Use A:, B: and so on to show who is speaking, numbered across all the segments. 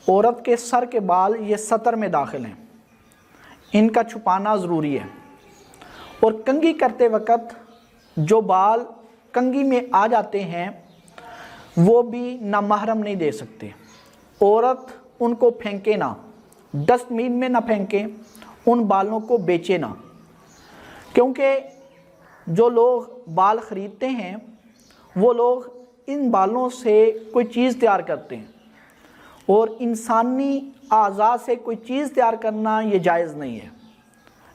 A: عورت کے سر کے بال یہ سطر میں داخل ہیں، ان کا چھپانا ضروری ہے، اور کنگھی کرتے وقت جو بال کنگھی میں آ جاتے ہیں وہ بھی نامحرم نہیں دے سکتے۔ عورت ان کو پھینکے نہ، ڈسٹ بین میں نہ پھینکے، ان بالوں کو بیچے نہ، کیونکہ جو لوگ بال خریدتے ہیں وہ لوگ ان بالوں سے کوئی چیز تیار کرتے ہیں، اور انسانی اعضاء سے کوئی چیز تیار کرنا یہ جائز نہیں ہے۔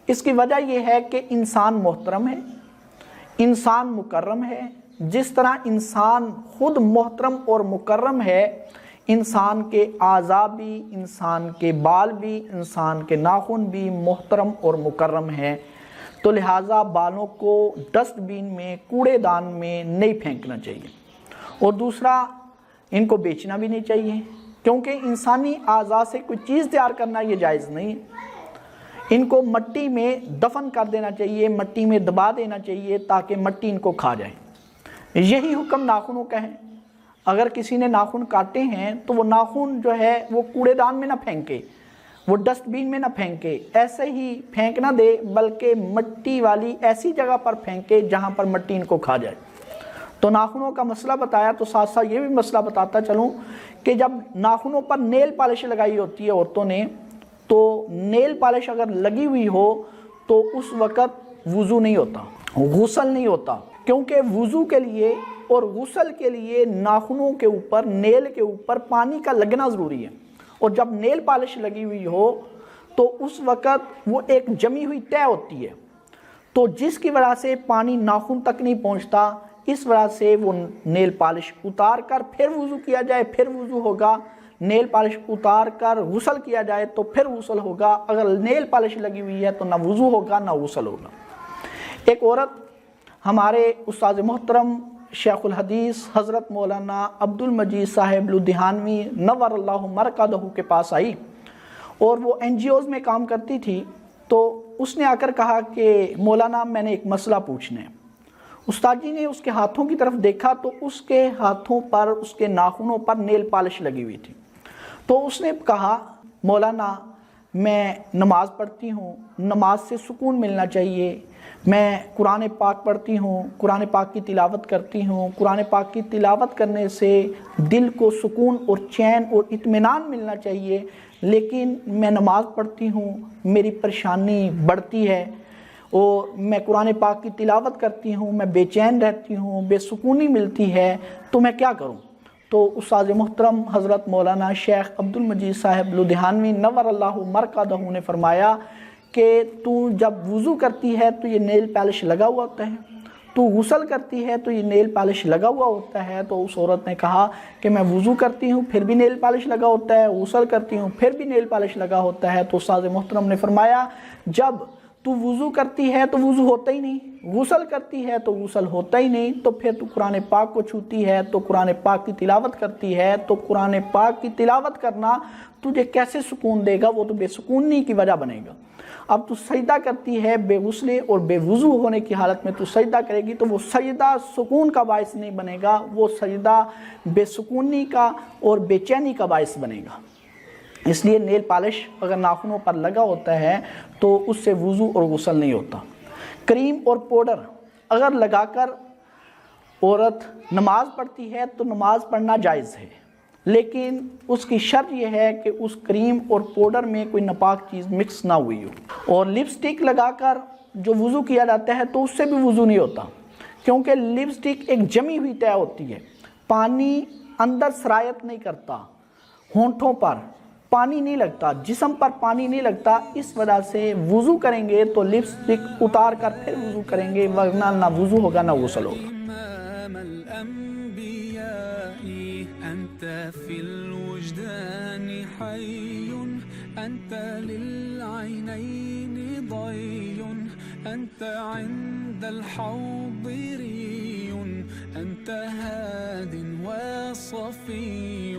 A: اس کی وجہ یہ ہے کہ انسان محترم ہے، انسان مکرم ہے۔ جس طرح انسان خود محترم اور مکرم ہے، انسان کے اعضاء بھی، انسان کے بال بھی، انسان کے ناخن بھی محترم اور مکرم ہیں، تو لہٰذا بالوں کو ڈسٹ بین میں، کوڑے دان میں نہیں پھینکنا چاہیے، اور دوسرا ان کو بیچنا بھی نہیں چاہیے، کیونکہ انسانی اعضاء سے کوئی چیز تیار کرنا یہ جائز نہیں ہے۔ ان کو مٹی میں دفن کر دینا چاہیے، مٹی میں دبا دینا چاہیے تاکہ مٹی ان کو کھا جائے۔ یہی حکم ناخنوں کا ہے۔ اگر کسی نے ناخن کاٹے ہیں تو وہ ناخن جو ہے وہ کوڑے دان میں نہ پھینکے، وہ ڈسٹ بین میں نہ پھینکے، ایسے ہی پھینک نہ دے، بلکہ مٹی والی ایسی جگہ پر پھینکے جہاں پر مٹی ان کو کھا جائے۔ تو ناخنوں کا مسئلہ بتایا، تو ساتھ ساتھ یہ بھی مسئلہ بتاتا چلوں کہ جب ناخنوں پر نیل پالش لگائی ہوتی ہے عورتوں نے، تو نیل پالش اگر لگی ہوئی ہو تو اس وقت وضو نہیں ہوتا، غسل نہیں ہوتا، کیونکہ وضو کے لیے اور غسل کے لیے ناخنوں کے اوپر، نیل کے اوپر پانی کا لگنا ضروری ہے، اور جب نیل پالش لگی ہوئی ہو تو اس وقت وہ ایک جمی ہوئی طے ہوتی ہے، تو جس کی وجہ سے پانی ناخن تک نہیں پہنچتا، اس وجہ سے وہ نیل پالش اتار کر پھر وضو کیا جائے، پھر وضو ہوگا۔ نیل پالش اتار کر غسل کیا جائے تو پھر غسل ہوگا۔ اگر نیل پالش لگی ہوئی ہے تو نہ وضو ہوگا نہ غسل ہوگا۔ ایک عورت ہمارے استاد محترم شیخ الحدیث حضرت مولانا عبد المجید صاحب لدھیانوی نور اللہ مرقدہ کے پاس آئی، اور وہ NGOs میں کام کرتی تھی، تو اس نے آ کر کہا کہ مولانا میں نے ایک مسئلہ پوچھنا ہے۔ استاد جی نے اس کے ہاتھوں کی طرف دیکھا تو اس کے ہاتھوں پر، اس کے ناخنوں پر نیل پالش لگی ہوئی تھی، تو اس نے کہا مولانا میں نماز پڑھتی ہوں، نماز سے سکون ملنا چاہیے، میں قرآن پاک پڑھتی ہوں، قرآن پاک کی تلاوت کرتی ہوں، قرآن پاک کی تلاوت کرنے سے دل کو سکون اور چین اور اطمینان ملنا چاہیے، لیکن میں نماز پڑھتی ہوں، میری پریشانی بڑھتی ہے، اور میں قرآن پاک کی تلاوت کرتی ہوں، میں بے چین رہتی ہوں، بے سکونی ملتی ہے، تو میں کیا کروں؟ تو استاد محترم حضرت مولانا شیخ عبد المجید صاحب لدھیانوی نور اللہ مرقدہ نے فرمایا کہ تو جب وضو کرتی ہے تو یہ نیل پالش لگا ہوا ہوتا ہے، تو غسل کرتی ہے تو یہ نیل پالش لگا ہوا ہوتا ہے۔ تو اس عورت نے کہا کہ میں وضو کرتی ہوں پھر بھی نیل پالش لگا ہوتا ہے، غسل کرتی ہوں پھر بھی نیل پالش لگا ہوتا ہے۔ تو استاد محترم نے فرمایا جب تو وضو کرتی ہے تو وضو ہوتا ہی نہیں، غسل کرتی ہے تو غسل ہوتا ہی نہیں، تو پھر تو قرآن پاک کو چھوتی ہے، تو قرآن پاک کی تلاوت کرتی ہے، تو قرآن پاک کی تلاوت کرنا تجھے کیسے سکون دے گا؟ وہ تو بے سکونی کی وجہ بنے گا۔ اب تو سجدہ کرتی ہے بے غسل اور بے وضو ہونے کی حالت میں تو سجدہ کرے گی، تو وہ سجدہ سکون کا باعث نہیں بنے گا، وہ سجدہ بے سکونی کا اور بے چینی کا باعث بنے گا۔ اس لیے نیل پالش اگر ناخنوں پر لگا ہوتا ہے تو اس سے وضو اور غسل نہیں ہوتا۔ کریم اور پاؤڈر اگر لگا کر عورت نماز پڑھتی ہے تو نماز پڑھنا جائز ہے، لیکن اس کی شرط یہ ہے کہ اس کریم اور پاؤڈر میں کوئی ناپاک چیز مکس نہ ہوئی ہو۔ اور لپسٹک لگا کر جو وضو کیا جاتا ہے تو اس سے بھی وضو نہیں ہوتا، کیونکہ لپسٹک ایک جمی ہوئی طے ہوتی ہے، پانی اندر سرایت نہیں کرتا، ہونٹوں پر پانی نہیں لگتا، جسم پر پانی نہیں لگتا، اس وجہ سے وضو کریں گے تو لپسٹک اتار کر پھر وضو کریں گے، ورنہ نہ وضو ہوگا نہ غسل ہوگا۔
B: أنت في الوجدان حي، أنت للعينين ضي، أنت عند الحوض ري، أنت هاد وصفي